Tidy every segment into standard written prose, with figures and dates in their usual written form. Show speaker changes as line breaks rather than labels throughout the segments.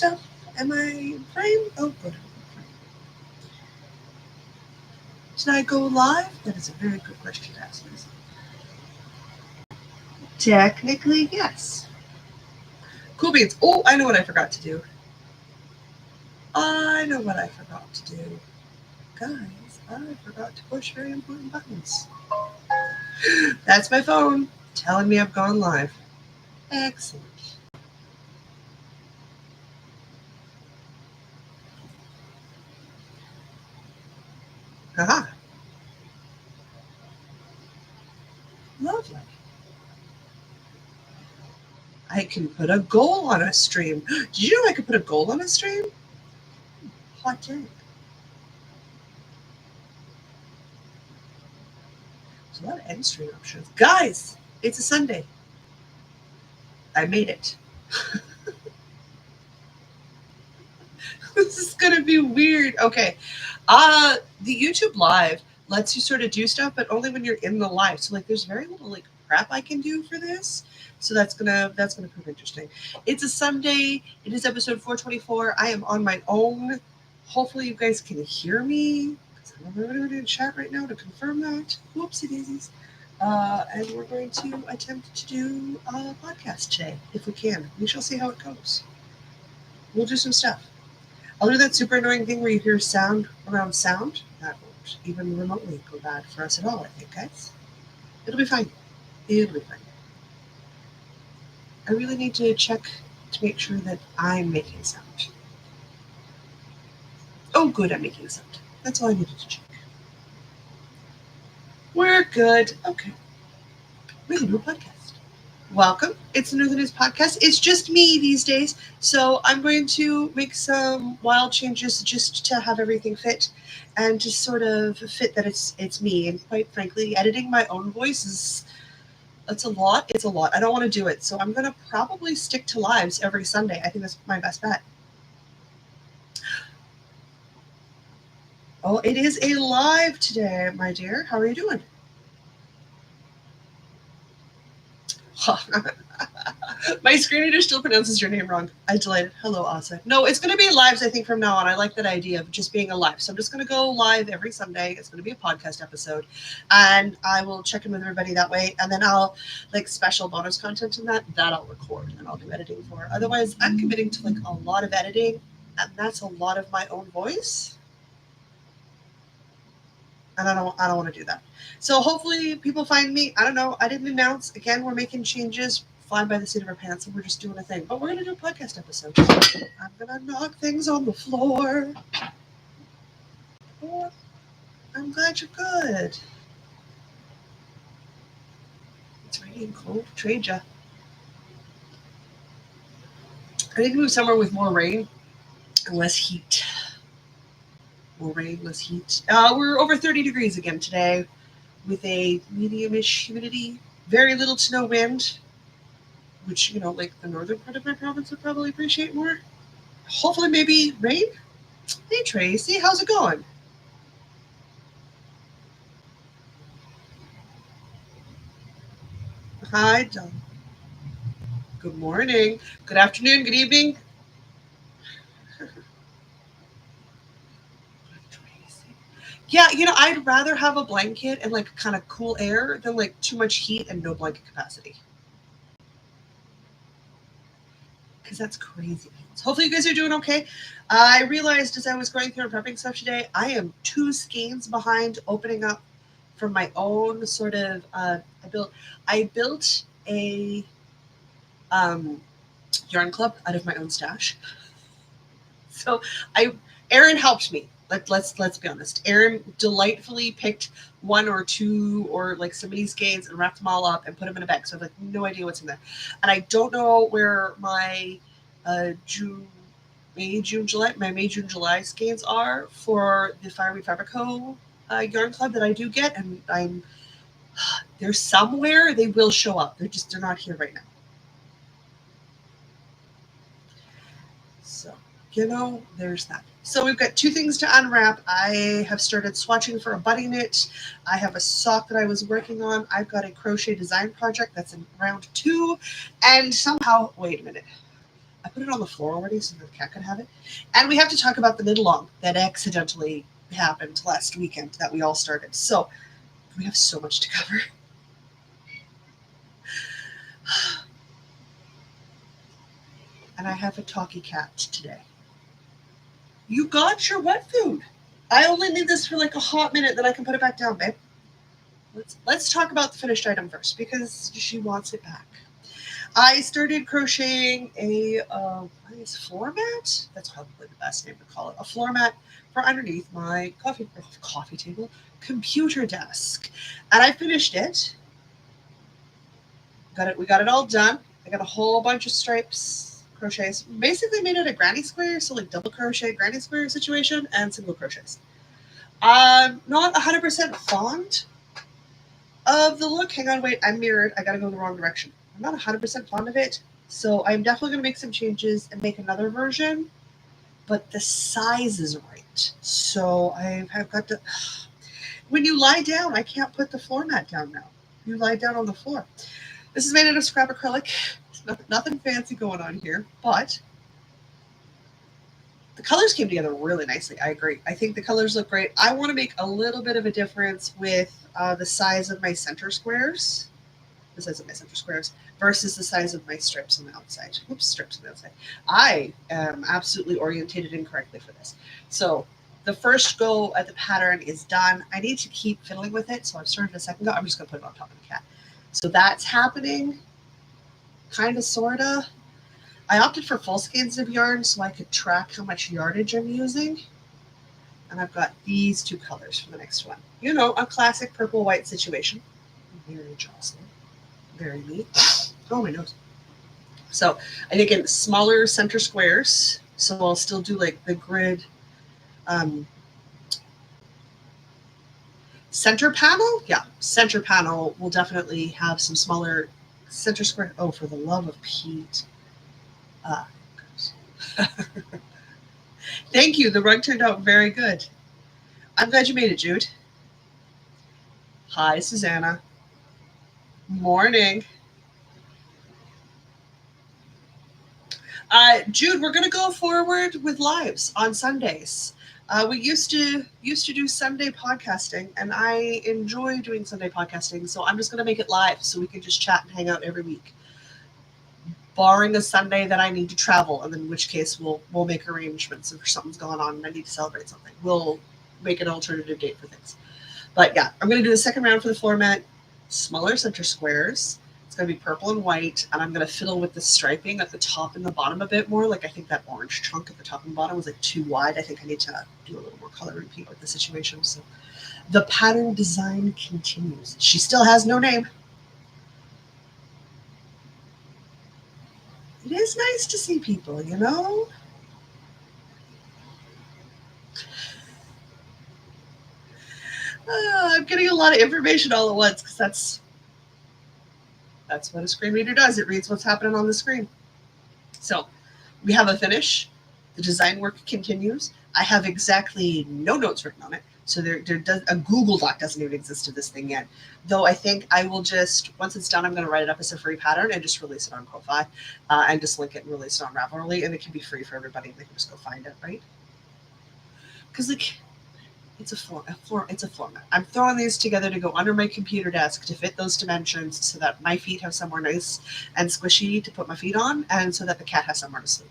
stuff. Am I framed? Oh, good. Should I go live? That is a very good question to ask myself. Technically, yes. Cool beans. Oh, I know what I forgot to do. I know what I forgot to do. Guys, I forgot to push very important buttons. That's my phone telling me I've gone live. Excellent. Haha. Lovely. I can put a goal on a stream. Did you know I could put a goal on a stream? Hot take. There's a lot of end stream options. Guys, it's a Sunday. I made it. This is gonna be weird. Okay. The YouTube live lets you sort of do stuff, but only when you're in the live. So like there's very little like prep I can do for this. So that's gonna prove interesting. It's a Sunday. It is episode 424. I am on my own. Hopefully you guys can hear me. Because I don't know what in chat right now to confirm that. Whoopsie daisies. And we're going to attempt to do a podcast today, if we can. We shall see how it goes. We'll do some stuff. I'll do that super annoying thing where you hear sound around sound. That won't even remotely go bad for us at all, I think, guys. It'll be fine. It'll be fine. I really need to check to make sure that I'm making sound. Oh, good, I'm making sound. That's all I needed to check. We're good. Okay. We can do a podcast. Welcome. It's the Northern News Podcast. It's just me these days, so I'm going to make some wild changes just to have everything fit and to sort of fit that it's me. And quite frankly, editing my own voice it's a lot. It's a lot. I don't want to do it, so I'm going to probably stick to lives every Sunday. I think that's my best bet. Oh, it is a live today, my dear. How are you doing? My screen reader still pronounces your name wrong. I'm delighted. Hello, Asa. No, it's going to be lives, I think, from now on. I like that idea of just being a live. So I'm just going to go live every Sunday. It's going to be a podcast episode. And I will check in with everybody that way. And then I'll, like, special bonus content in that I'll record and I'll do editing for. Otherwise, I'm committing to, like, a lot of editing. And that's a lot of my own voice. And I don't want to do that. So hopefully people find me. I don't know. I didn't announce. Again, we're making changes. Flying by the seat of our pants, and we're just doing a thing. But we're going to do a podcast episode. I'm going to knock things on the floor. Oh, I'm glad you're good. It's raining cold. Trade ya. I need to move somewhere with more rain and less heat. More rain, less heat. We're over 30 degrees again today with a medium-ish humidity. Very little to no wind. Which, you know, like the northern part of my province would probably appreciate more. Hopefully, maybe rain. Hey, Tracy, how's it going? Hi, Don. Good morning. Good afternoon. Good evening. Yeah, you know, I'd rather have a blanket and like kind of cool air than like too much heat and no blanket capacity. Because that's crazy. So hopefully you guys are doing okay. I realized as I was going through and prepping stuff today, I am 2 skeins behind opening up from my own sort of. I built a yarn club out of my own stash. So Erin helped me. Let's be honest. Erin delightfully picked 1 or 2 or like some of these skeins and wrapped them all up and put them in a bag. So I have like no idea what's in there, and I don't know where my May, June, July skeins are for the Fiery Fabrico yarn club that I do get, and they're somewhere. They will show up. They're not here right now. So, you know, there's that. So we've got 2 things to unwrap. I have started swatching for a buddy knit. I have a sock that I was working on. I've got a crochet design project that's in round 2. And somehow, wait a minute. I put it on the floor already so the cat could have it. And we have to talk about the mid-long that accidentally happened last weekend that we all started. So we have so much to cover. And I have a talkie cat today. You got your wet food. I only need this for like a hot minute, then I can put it back down, babe. Let's talk about the finished item first because she wants it back. I started crocheting a floor mat. That's probably the best name to call it. A floor mat for underneath my coffee table, computer desk, and I finished it. We got it all done. I got a whole bunch of stripes, crochets. Basically made it a granny square, so like double crochet granny square situation and single crochets. I'm not 100% fond of the look. Hang on, wait, I'm mirrored. I gotta go in the wrong direction. I'm not 100% fond of it, so I'm definitely gonna make some changes and make another version, but the size is right. So I've got to. When you lie down, I can't put the floor mat down now. You lie down on the floor. This is made out of scrap acrylic. Nothing fancy going on here, but the colors came together really nicely. I agree. I think the colors look great. I want to make a little bit of a difference with the size of my center squares. The size of my center squares versus the size of my strips on the outside. Oops, strips on the outside. I am absolutely orientated incorrectly for this. So the first go at the pattern is done. I need to keep fiddling with it, so I've started a second go. I'm just going to put it on top of the cat. So that's happening, kind of, sort of. I opted for full skeins of yarn so I could track how much yardage I'm using. And I've got these two colors for the next one. You know, a classic purple-white situation. Very Jocelyn. Very neat. Oh, my nose. So I think in smaller center squares, so I'll still do like the grid center panel. Yeah, center panel will definitely have some smaller center square. Oh, for the love of Pete. Thank you. The rug turned out very good. I'm glad you made it, Jude. Hi, Susanna. Morning. Jude, we're going to go forward with lives on Sundays. We used to do Sunday podcasting, and I enjoy doing Sunday podcasting, so I'm just going to make it live so we can just chat and hang out every week. Barring a Sunday that I need to travel, and in which case we'll make arrangements if something's going on and I need to celebrate something. We'll make an alternative date for things. But yeah, I'm going to do the second round for the floor mat, smaller center squares. It's going to be purple and white, and I'm going to fiddle with the striping at the top and the bottom a bit more. Like I think that orange chunk at the top and bottom was like too wide. I think I need to do a little more color repeat with the situation. So the pattern design continues. She still has no name. It is nice to see people, you know? I'm getting a lot of information all at once because that's what a screen reader does. It reads what's happening on the screen. So we have a finish. The design work continues. I have exactly no notes written on it. So a Google Doc doesn't even exist of this thing yet. Though I think I will just, once it's done, I'm going to write it up as a free pattern and just release it on Ko-Fi and just link it and release it on Ravelry. And it can be free for everybody. They can just go find it, right? Because it's a floor mat. I'm throwing these together to go under my computer desk to fit those dimensions so that my feet have somewhere nice and squishy to put my feet on and so that the cat has somewhere to sleep.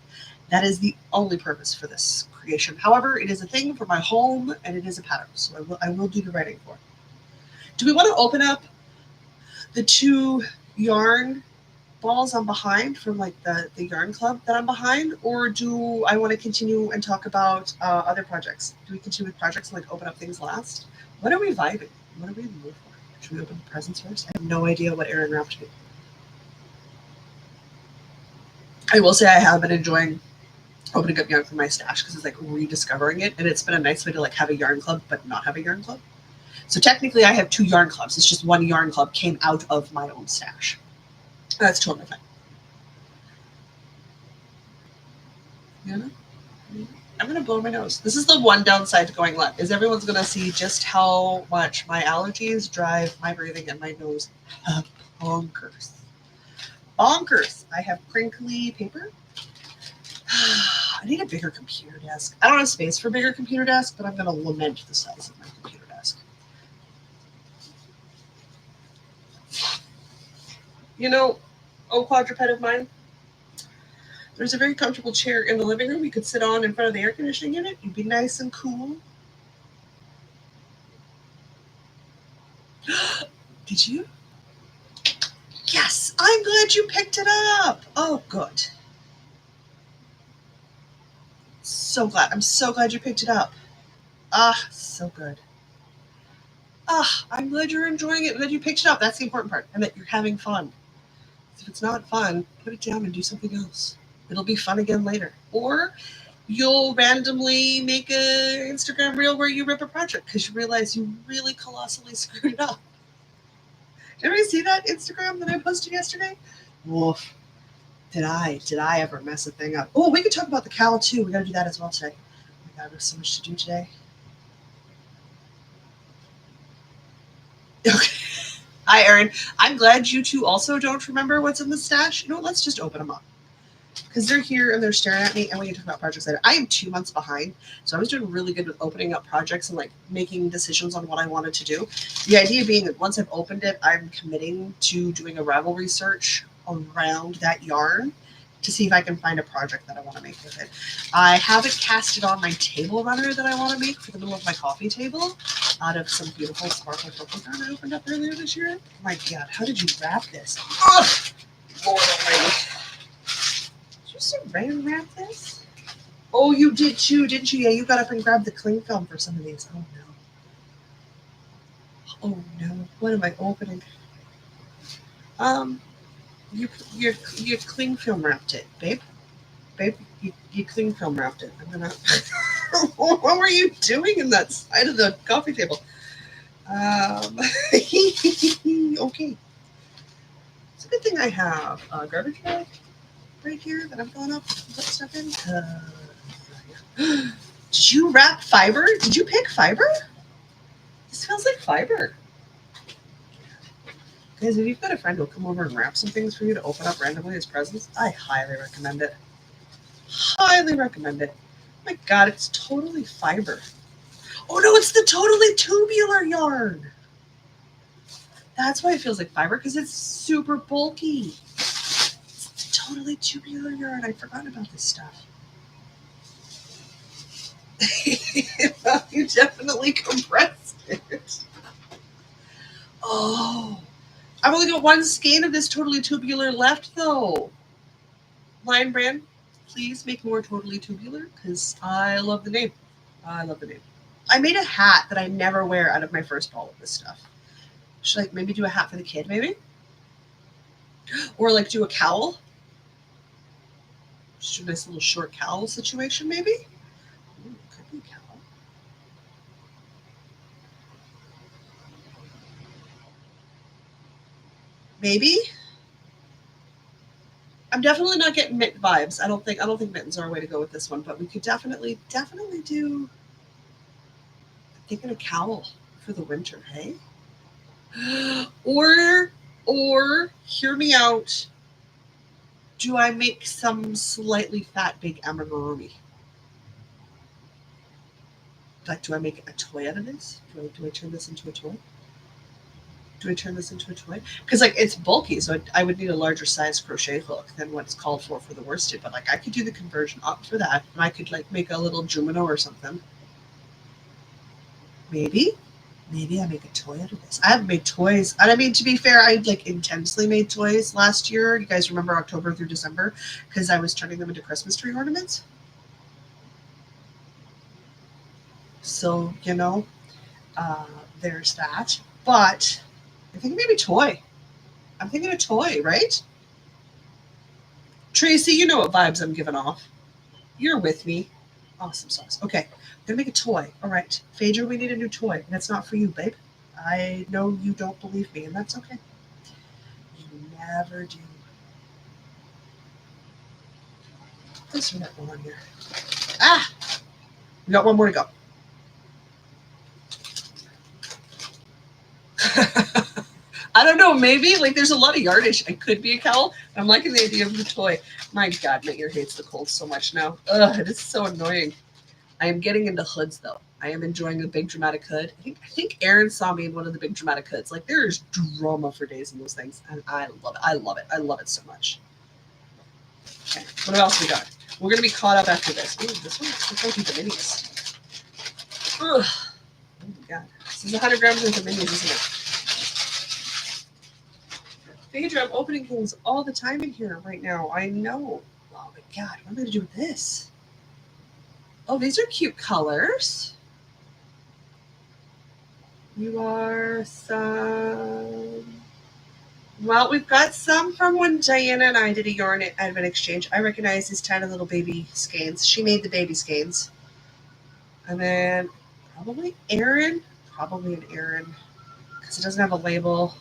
That is the only purpose for this creation. However, it is a thing for my home and it is a pattern, so I will do the writing for it. Do we want to open up the two yarn balls I'm behind from like the yarn club that I'm behind, or do I want to continue and talk about other projects? Do we continue with projects and like open up things last? What are we vibing? What are we in the mood for? Should we open the presents first? I have no idea what Erin wrapped me. I will say I have been enjoying opening up yarn from my stash because it's like rediscovering it, and it's been a nice way to like have a yarn club but not have a yarn club. So technically I have two yarn clubs. It's just one yarn club came out of my own stash. That's totally fine. Yeah. I'm going to blow my nose. This is the one downside to going live, is everyone's going to see just how much my allergies drive my breathing and my nose bonkers. Bonkers. I have crinkly paper. I need a bigger computer desk. I don't have space for a bigger computer desk, but I'm going to lament the size of my computer desk. You know, oh, quadruped of mine, there's a very comfortable chair in the living room you could sit on in front of the air conditioning unit. You'd be nice and cool. Did you? Yes, I'm glad you picked it up. Oh, good. So glad. I'm so glad you picked it up. Ah, so good. Ah, I'm glad you're enjoying it and that you picked it up. That's the important part. And that you're having fun. If it's not fun, put it down and do something else. It'll be fun again later. Or you'll randomly make an Instagram reel where you rip a project because you realize you really colossally screwed it up. Did everybody see that Instagram that I posted yesterday? Woof. Did I ever mess a thing up? Oh, we could talk about the cowl too. We got to do that as well today. Oh my God, there's so much to do today. Okay. Hi, Erin. I'm glad you two also don't remember what's in the stash. You know what? Let's just open them up. Because they're here and they're staring at me, and we can talk about projects later. I am 2 months behind, so I was doing really good with opening up projects and like making decisions on what I wanted to do. The idea being that once I've opened it, I'm committing to doing a Ravelry search around that yarn to see if I can find a project that I want to make with it. I haven't casted on my table runner that I want to make for the middle of my coffee table out of some beautiful sparkle purple yarn I opened up earlier this year. Oh my God, how did you wrap this? Ugh! Lord almighty. Saran wrap this? Oh, you did too, didn't you? Yeah, you got up and grabbed the cling film for some of these. Oh no. Oh no. What am I opening? You cling film wrapped it, babe. Babe, you cling film wrapped it. I'm gonna. What were you doing in that side of the coffee table? Okay. It's a good thing I have a garbage bag right here that I'm filling up, put stuff in. Did you wrap fiber? Did you pick fiber? This smells like fiber. Guys, if you've got a friend who'll come over and wrap some things for you to open up randomly as presents, I highly recommend it. Highly recommend it. Oh my God, it's totally fiber. Oh no, it's the totally tubular yarn. That's why it feels like fiber, because it's super bulky. It's totally tubular yarn. I forgot about this stuff. You definitely compressed it. Oh, I've only got one skein of this totally tubular left, though. Lion Brand, please make more totally tubular, because I love the name. I love the name. I made a hat that I never wear out of my first ball of this stuff. Should I maybe do a hat for the kid, maybe? Or like do a cowl? Just do a nice little short cowl situation, maybe? Ooh, could be a cowl. Maybe? I'm definitely not getting mitt vibes. I don't think mittens are a way to go with this one, but we could definitely do. I'm thinking a cowl for the winter, hey? Or hear me out. Do I make some slightly fat big amigurumi? Like, do I make a toy out of this? Do I turn this into a toy? Because like it's bulky, so I would need a larger size crochet hook than what's called for the worsted. But like I could do the conversion up for that, and I could like make a little Jumino or something. Maybe I make a toy out of this. I haven't made toys, and I mean to be fair, I like intensely made toys last year. You guys remember October through December because I was turning them into Christmas tree ornaments. So you know, there's that. But I think maybe toy. I'm thinking a toy, right? Tracy, you know what vibes I'm giving off. You're with me. Awesome sauce. Okay, I'm gonna make a toy. All right, Phaedra, we need a new toy, and it's not for you, babe. I know you don't believe me, and that's okay. You never do. Let's throw that one on here. Ah, we got one more to go. I don't know know, maybe like there's a lot of yardage. It could be a cowl. I'm liking the idea of the toy. My God, my ear hates the cold so much now. Ugh, it is so annoying. I am getting into hoods though. I am enjoying a big dramatic hood. I think Aaron saw me in one of the big dramatic hoods. Like there is drama for days in those things, and I love it. I love it. I love it so much. Okay, what else we got? We're gonna be caught up after this. Ooh, this one looks like the minis. Ugh. Oh my God, this is 100 grams worth of minis, isn't it? Phaedra, I'm opening things all the time in here right now. I know. Oh my God, what am I gonna do with this? Oh, these are cute colors. You are some. Well, we've got some from when Diana and I did a yarn advent exchange. I recognize these tiny little baby skeins. She made the baby skeins. And then probably Aaron. Probably an Aaron. Because it doesn't have a label.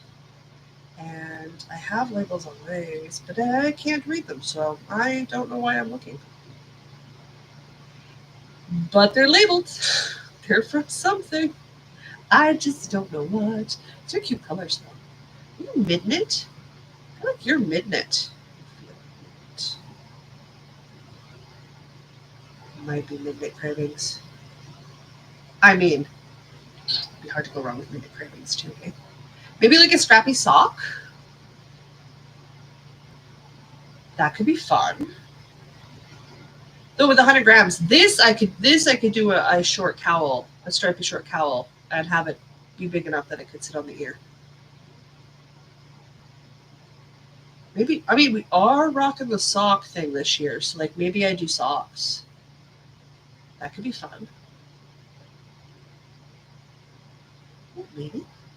And I have labels on these, but I can't read them, so I don't know why I'm looking. But they're labeled. They're from something. I just don't know what. These are cute colors, though. Are you midnight? I like your midnight. Might be midnight cravings. I mean, it'd be hard to go wrong with midnight cravings, too, eh? Maybe like a scrappy sock? That could be fun. Though with 100 grams, this I could do a short cowl, a stripy short cowl, and have it be big enough that it could sit on the ear. Maybe, I mean, we are rocking the sock thing this year, so like maybe I do socks. That could be fun.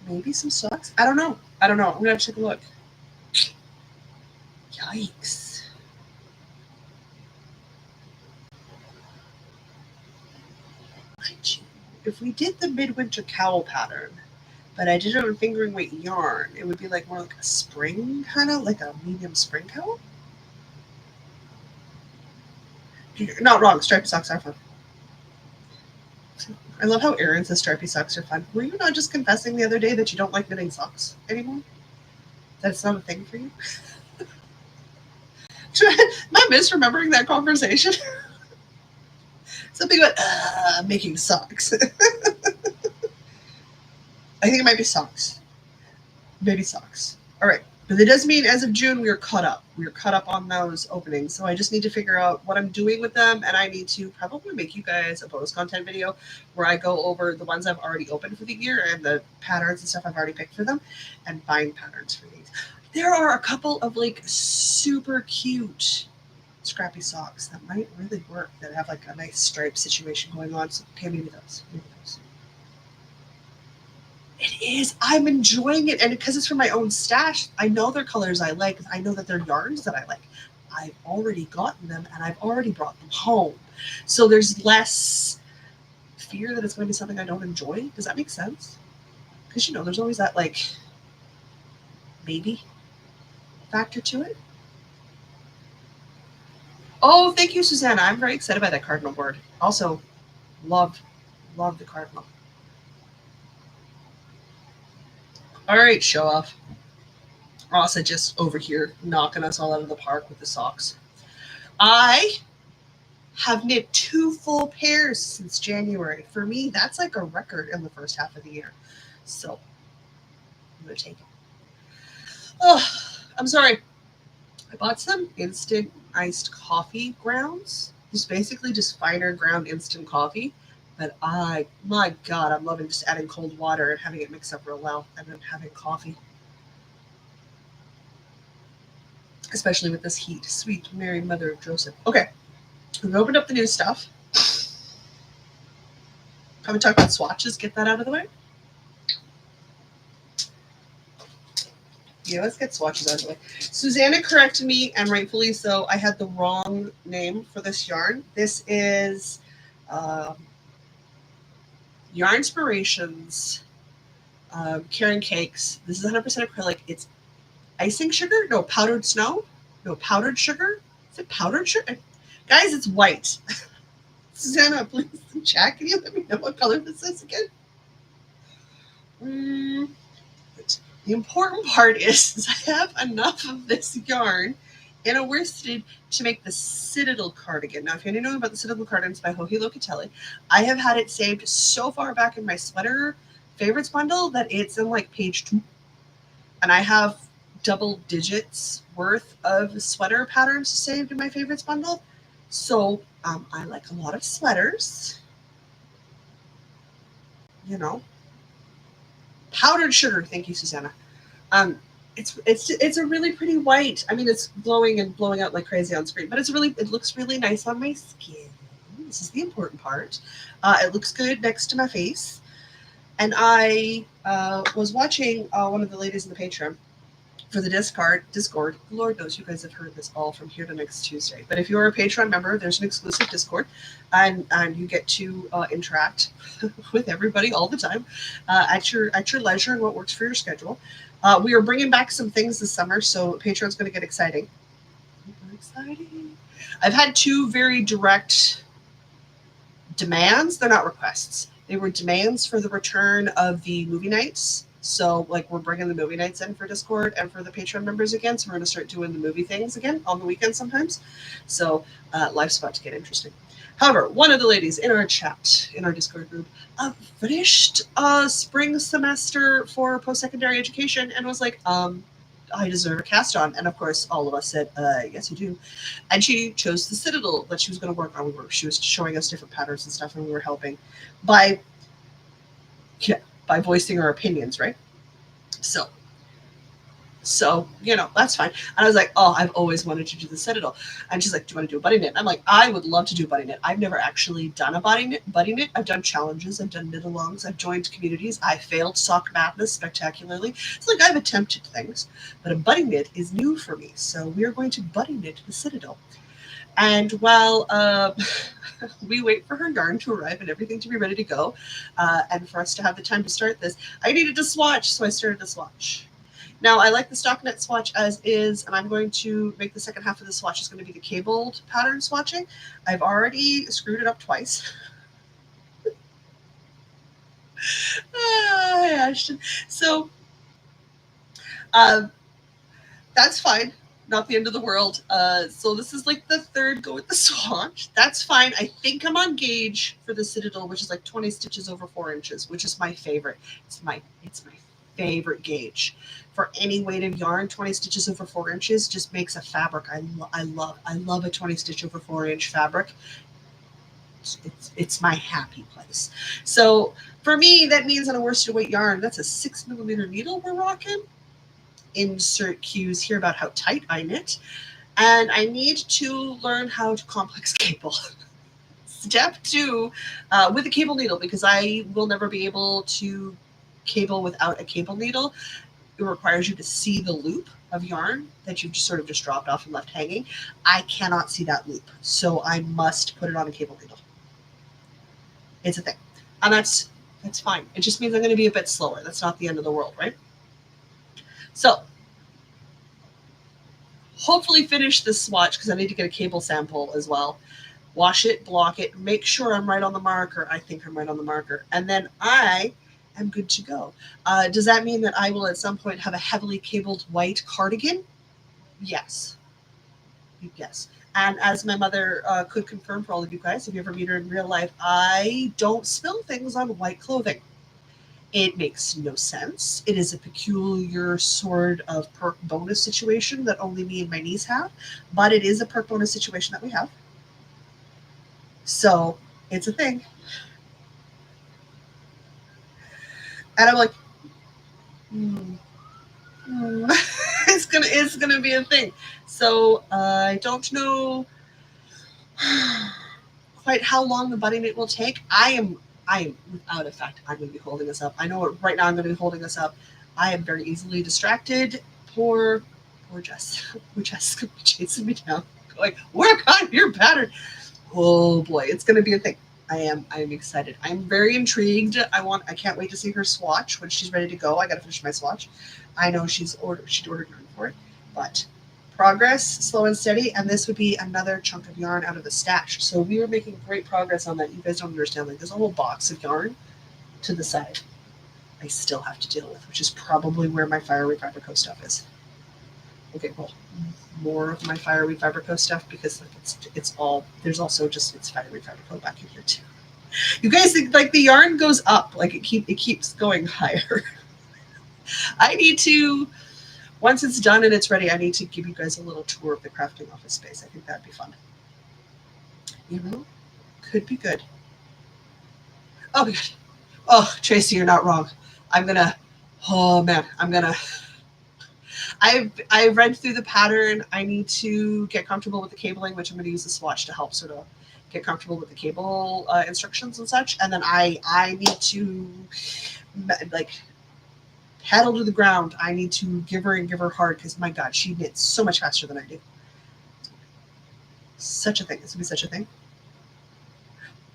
Maybe some socks. I don't know. I'm gonna take a look. Yikes. If we did the midwinter cowl pattern, but I did it on fingering weight yarn, it would be like more like a spring, kind of like a medium spring cowl. You're not wrong. Stripy socks are fun. I love how Aaron says stripy socks are fun. Were you not just confessing the other day that you don't like knitting socks anymore? That it's not a thing for you? Am I misremembering that conversation? Something about making socks. I think it might be socks. Baby socks. All right. But it does mean as of June, we are caught up. We are caught up on those openings. So I just need to figure out what I'm doing with them. And I need to probably make you guys a bonus content video where I go over the ones I've already opened for the year and the patterns and stuff I've already picked for them and find patterns for these. There are a couple of like super cute scrappy socks that might really work, that have like a nice stripe situation going on. So okay, maybe those. It is. I'm enjoying it. And because it's from my own stash, I know they're colors I like. I know that they're yarns that I like. I've already gotten them and I've already brought them home. So there's less fear that it's going to be something I don't enjoy. Does that make sense? Because, you know, there's always that like maybe factor to it. Oh, thank you, Susanna. I'm very excited by that cardinal board. Also, love the cardinal. All right, show off. Rossa just over here knocking us all out of the park with the socks. I have knit 2 full pairs since January. For me, that's like a record in the first half of the year. So I'm going to take it. Oh, I'm sorry. I bought some instant iced coffee grounds. It's basically just finer ground instant coffee. But my God, I'm loving just adding cold water and having it mix up real well and then having coffee. Especially with this heat. Sweet Mary, Mother of Joseph. Okay, we've opened up the new stuff. Can we talk about swatches? Get that out of the way? Yeah, let's get swatches out of the way. Susanna corrected me, and rightfully so. I had the wrong name for this yarn. This is Yarn Inspirations Karen Cakes. This is 100% acrylic. It's icing sugar? No, powdered snow? No, powdered sugar? Is it powdered sugar? Guys, it's white. Susanna, please check. Can you let me know what color this is again? The important part is I have enough of this yarn in a worsted to make the Citadel cardigan. Now, if you didn't know about the Citadel cardigans by Joji Locatelli, I have had it saved so far back in my sweater favorites bundle that it's in like page 2. And I have double digits worth of sweater patterns saved in my favorites bundle. So I like a lot of sweaters. You know, powdered sugar. Thank you, Susanna. It's a really pretty white. I mean, it's glowing and blowing out like crazy on screen, but it looks really nice on my skin. This is the important part. It looks good next to my face. And I was watching one of the ladies in the Patreon for the Discord. Lord knows you guys have heard this all from here to next Tuesday. But if you're a Patreon member, there's an exclusive Discord, and you get to interact with everybody all the time at your leisure and what works for your schedule. We are bringing back some things this summer, so Patreon's going to get exciting. Exciting. I've had 2 very direct demands. They're not requests. They were demands for the return of the movie nights. So, like, we're bringing the movie nights in for Discord and for the Patreon members again. So we're going to start doing the movie things again on the weekend sometimes. So life's about to get interesting. However, one of the ladies in our chat, in our Discord group, finished spring semester for post-secondary education and was like, I deserve a cast on. And of course, all of us said, yes, you do. And she chose the Citadel that she was going to work on. She was showing us different patterns and stuff, and we were helping by voicing our opinions, right? So, that's fine. And I was like, oh, I've always wanted to do the Citadel. And she's like, do you want to do a buddy knit? And I'm like, I would love to do a buddy knit. I've never actually done a buddy knit. I've done challenges. I've done knit-alongs. I've joined communities. I failed Sock Madness spectacularly. It's like I've attempted things. But a buddy knit is new for me. So we are going to buddy knit the Citadel. And while we wait for her yarn to arrive and everything to be ready to go, and for us to have the time to start this, I needed to swatch, so I started to swatch. Now, I like the stockinette swatch as is, and I'm going to make the second half of the swatch is going to be the cabled pattern swatching. I've already screwed it up twice. Ashton. So, that's fine. Not the end of the world. So this is like the third go with the swatch. That's fine. I think I'm on gauge for the Citadel, which is like 20 stitches over 4 inches, which is my favorite. It's my favorite gauge. For any weight of yarn, 20 stitches over 4 inches just makes a fabric I love a 20 stitch over 4 inch fabric. It's my happy place. So for me, that means on a worsted weight yarn, that's a 6mm needle we're rocking. Insert cues here about how tight I knit. And I need to learn how to complex cable. Step 2, with a cable needle, because I will never be able to cable without a cable needle. It requires you to see the loop of yarn that you've just sort of just dropped off and left hanging. I cannot see that loop, so I must put it on a cable needle. It's a thing. And that's fine. It just means I'm going to be a bit slower. That's not the end of the world, right? So, hopefully finish this swatch because I need to get a cable sample as well. Wash it, block it, make sure I'm right on the marker. I think I'm right on the marker. And then I am good to go. Does that mean that I will at some point have a heavily cabled white cardigan? Yes. Yes. And as my mother could confirm for all of you guys, if you ever meet her in real life, I don't spill things on white clothing. It makes no sense. It is a peculiar sort of perk bonus situation that only me and my niece have, but it is a perk bonus situation that we have. So it's a thing. And I'm like, it's gonna be a thing. So I don't know quite how long the budding knit will take. I am without a fact, I'm going to be holding this up. I know right now I'm going to be holding this up. I am very easily distracted. Poor Jess. Poor Jess is going to be chasing me down, going, work on your pattern. Oh boy, it's going to be a thing. I am excited. I'm very intrigued. I can't wait to see her swatch when she's ready to go. I got to finish my swatch. I know she'd ordered yarn for it, but progress, slow and steady, and this would be another chunk of yarn out of the stash. So we are making great progress on that. You guys don't understand. Like, there's a whole box of yarn to the side. I still have to deal with, which is probably where my Fireweed Fabrico stuff is. Okay, well, more of my Fireweed Fabrico stuff because like it's all, there's also just, it's Fireweed Fabrico back in here too. You guys think like the yarn goes up, like it keeps going higher. I need to, once it's done and it's ready, I need to give you guys a little tour of the crafting office space. I think that'd be fun. You know, could be good. Oh my god. Oh, Tracy, you're not wrong. I'm gonna, oh man, I've read through the pattern. I need to get comfortable with the cabling, which I'm going to use the swatch to help sort of get comfortable with the cable instructions and such. And then I need to like paddle to the ground. I need to give her hard because my god, she knits so much faster than I do. Such a thing. This will be such a thing.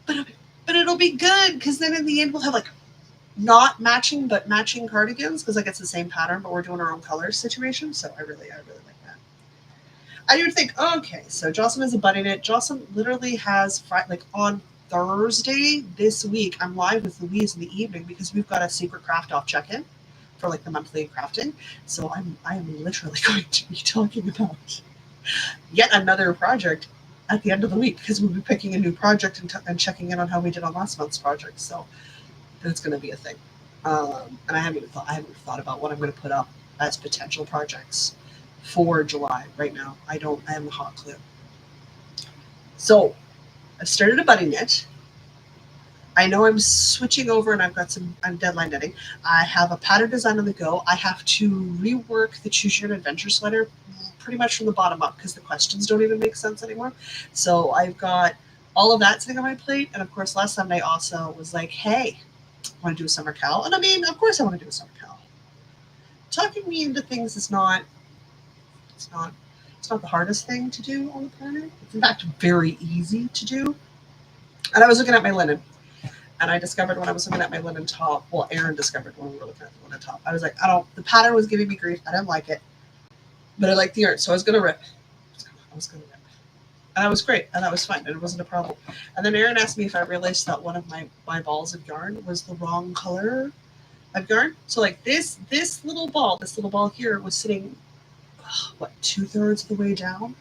But it'll be good because then in the end we'll have like not matching but matching cardigans because like it's the same pattern but we're doing our own colors situation. So I really like that. I do think, okay, so Jocelyn is a budding knit. Jocelyn literally has like on Thursday this week I'm live with Louise in the evening because we've got a secret craft off check-in for like the monthly crafting. So I am literally going to be talking about yet another project at the end of the week because we'll be picking a new project and checking in on how we did on last month's project. So it's going to be a thing. And I haven't thought about what I'm going to put up as potential projects for July right now. I have a hot clue. So I've started a budding knit. I know I'm switching over and I'm deadline knitting. I have a pattern design on the go. I have to rework the Choose Your Own Adventure sweater pretty much from the bottom up because the questions don't even make sense anymore. So I've got all of that sitting on my plate. And of course, last Sunday also was like, hey, I want to do a summer cal. And I mean, of course I want to do a summer cal. Talking me into things is not the hardest thing to do on the planet. It's in fact very easy to do. And I was looking at my linen. And I discovered when I was looking at my linen top, well, Erin discovered when we were looking at the linen top, I was like, the pattern was giving me grief. I didn't like it. But I liked the yarn, so I was going to rip. And that was great, and that was fine, and it wasn't a problem. And then Erin asked me if I realized that one of my balls of yarn was the wrong color of yarn. So like this little ball here was sitting, what, 2/3 of the way down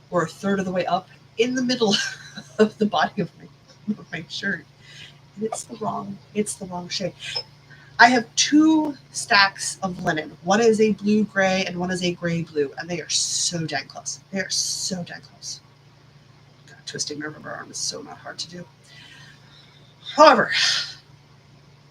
or 1/3 of the way up in the middle of the body of my shirt. And it's the wrong shade. I have 2 stacks of linen. One is a blue gray and one is a gray blue, and they are so dang close. They are so dang close. God, twisting my rubber arm is so not hard to do. However,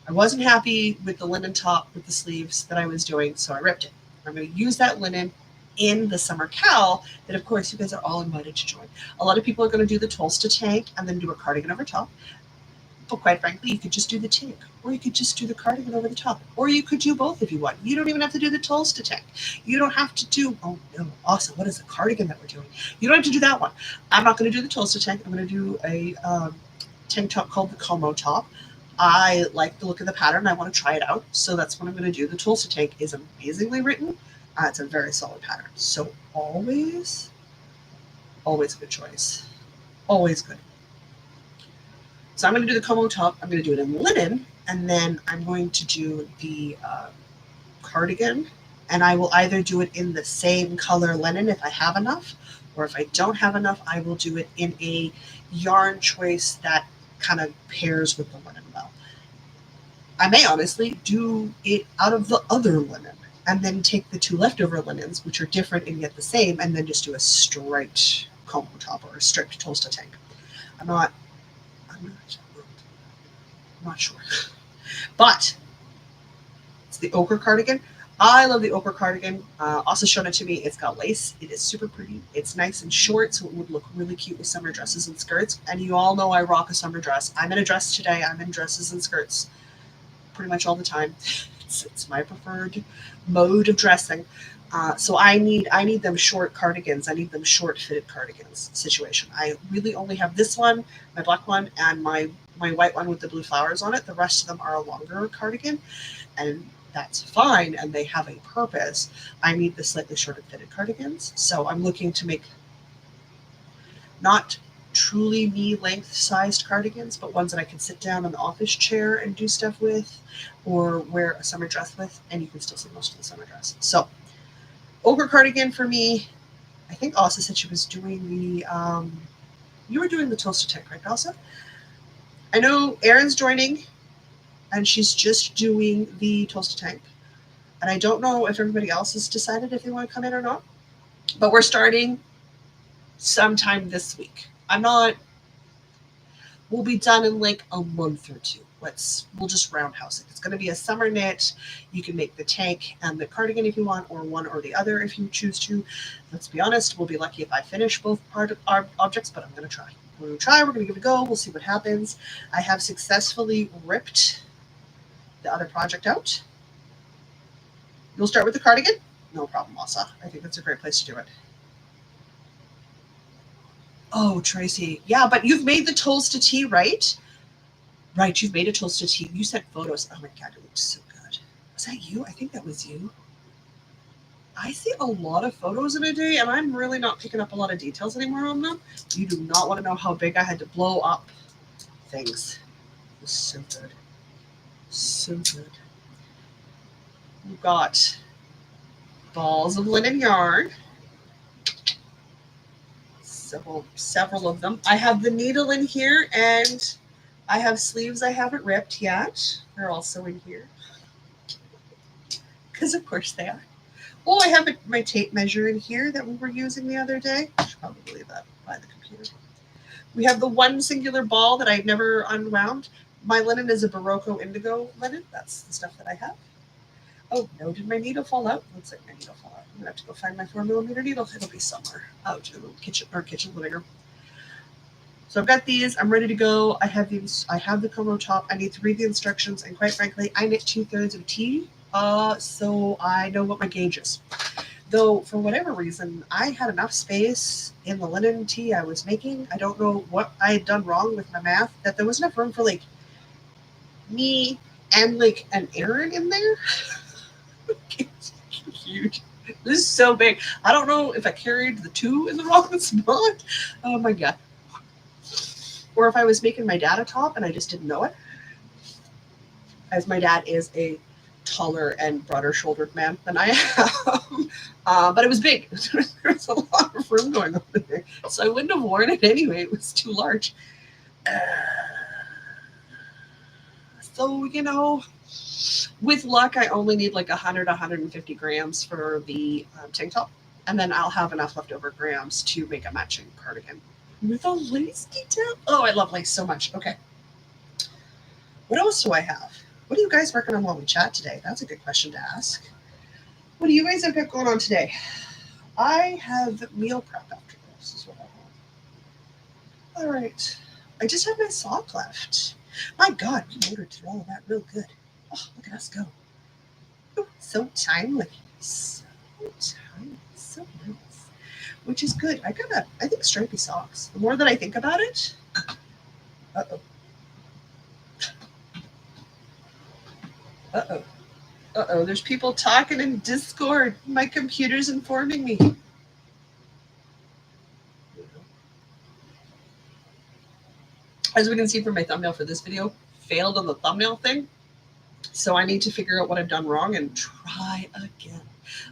I wasn't happy with the linen top with the sleeves that I was doing, so I ripped it. I'm going to use that linen in the summer cal that, of course, you guys are all invited to join. A lot of people are going to do the Tolsta tank and then do a cardigan over top. But quite frankly, you could just do the tank, or you could just do the cardigan over the top, or you could do both if you want. You don't even have to do the Tolsta tank. You don't have to do, oh no, awesome, what is the cardigan that we're doing? You don't have to do that one. I'm not going to do the Tolsta tank. I'm going to do a tank top called the Como top. I like the look of the pattern. I want to try it out. So that's what I'm going to do. The Tolsta tank is amazingly written. It's a very solid pattern. So always a good choice. Always good. So I'm going to do the Como top. I'm going to do it in linen, and then I'm going to do the cardigan, and I will either do it in the same color linen if I have enough, or if I don't have enough, I will do it in a yarn choice that kind of pairs with the linen well. I may honestly do it out of the other linen, and then take the 2 leftover linens, which are different and yet the same, and then just do a striped Como top or a striped Tolsta tank. I'm not sure. But it's the ochre cardigan. I love the ochre cardigan. Also shown it to me. It's got lace. It is super pretty. It's nice and short, so it would look really cute with summer dresses and skirts. And you all know I rock a summer dress. I'm in a dress today. I'm in dresses and skirts pretty much all the time. It's my preferred mode of dressing. So I need them short cardigans. I need them short fitted cardigans situation. I really only have this one, my black one, and my white one with the blue flowers on it. The rest of them are a longer cardigan, and that's fine, and they have a purpose. I need the slightly shorter fitted cardigans. So I'm looking to make not truly knee-length sized cardigans, but ones that I can sit down in the office chair and do stuff with, or wear a summer dress with, and you can still see most of the summer dress. So, ochre cardigan for me. I think Asa said she was doing the. You were doing the toaster tank, right, Asa? I know Erin's joining, and she's just doing the toaster tank. And I don't know if everybody else has decided if they want to come in or not. But we're starting sometime this week. I'm not. We'll be done in like a month or two. We'll just roundhouse it. It's going to be a summer knit. You can make the tank and the cardigan if you want, or one or the other if you choose to. Let's be honest, we'll be lucky if I finish both part of our objects, but I'm going to try. We're going to try. We're going to give it a go. We'll see what happens. I have successfully ripped the other project out. You'll start with the cardigan? No problem, Asa. I think that's a great place to do it. Oh, Tracy. Yeah, but you've made the toasted tea, right? Right, you've made a toasted tea. You sent photos. Oh my God, it looked so good. Was that you? I think that was you. I see a lot of photos in a day, and I'm really not picking up a lot of details anymore on them. You do not want to know how big I had to blow up things. It was so good. So good. We've got balls of linen yarn. Several of them. I have the needle in here, and I have sleeves I haven't ripped yet. They're also in here. Because of course they are. Oh, I have my tape measure in here that we were using the other day. I should probably leave that by the computer. We have the one singular ball that I've never unwound. My linen is a Barocco indigo linen. That's the stuff that I have. Oh no, did my needle fall out? Looks like my needle fell out. I'm gonna have to go find my 4mm needle. It'll be somewhere out in the kitchen living room. So I've got these. I'm ready to go. I have these. I have the Como top. I need to read the instructions, and quite frankly, I knit 2/3 of tea, so I know what my gauge is. Though for whatever reason, I had enough space in the linen tea I was making. I don't know what I had done wrong with my math, that there was enough room for like me and like an Erin in there. It's huge. This is so big. I don't know if I carried the 2 in the wrong spot. Oh my God. Or if I was making my dad a top and I just didn't know it. As my dad is a taller and broader shouldered man than I am. But it was big. There was a lot of room going over there. So I wouldn't have worn it anyway. It was too large. So, you know, with luck, I only need like 100, 150 grams for the tank top. And then I'll have enough leftover grams to make a matching cardigan. With a lace detail? Oh, I love lace so much. Okay. What else do I have? What are you guys working on while we chat today? That's a good question to ask. What do you guys have got going on today? I have meal prep after this, is what I have. All right. I just have my sock left. My God, we motored through all of that real good. Oh, look at us go. Oh, so timely. So timely. So nice. Which is good. I think stripy socks. The more that I think about it. Uh-oh. Uh-oh. Uh-oh. There's people talking in Discord. My computer's informing me. As we can see from my thumbnail for this video, failed on the thumbnail thing. So I need to figure out what I've done wrong and try again.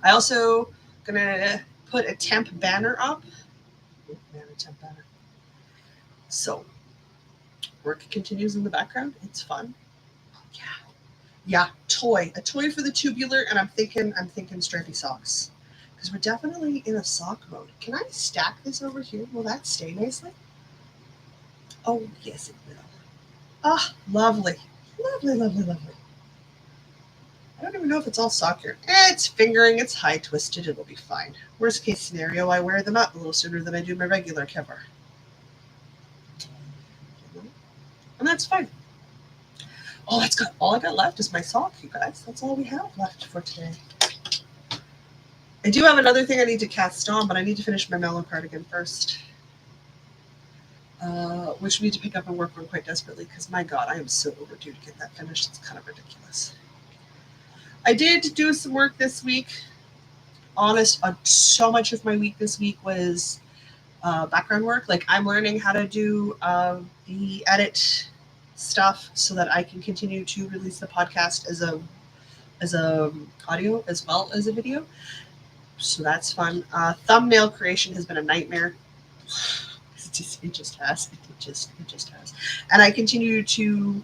I also gonna put a temp banner up. Oh, man, a temp banner. So work continues in the background. It's fun. Yeah, toy. A toy for the tubular, and I'm thinking stripy socks. Because we're definitely in a sock mode. Can I stack this over here? Will that stay nicely? Oh, yes, it will. Ah, lovely. Lovely, lovely, lovely. I don't even know if it's all sock here. It's fingering, it's high twisted, it'll be fine. Worst case scenario, I wear them up a little sooner than I do my regular cover. And that's fine. Oh, all I got left is my sock, you guys. That's all we have left for today. I do have another thing I need to cast on, but I need to finish my mellow cardigan first. Which we need to pick up and work on quite desperately, because my God, I am so overdue to get that finished. It's kind of ridiculous. I did do some work this week. Honest, so much of my week this week was background work. Like I'm learning how to do the edit stuff so that I can continue to release the podcast as a audio as well as a video. So that's fun. Thumbnail creation has been a nightmare. It just has. It just has. And I continue to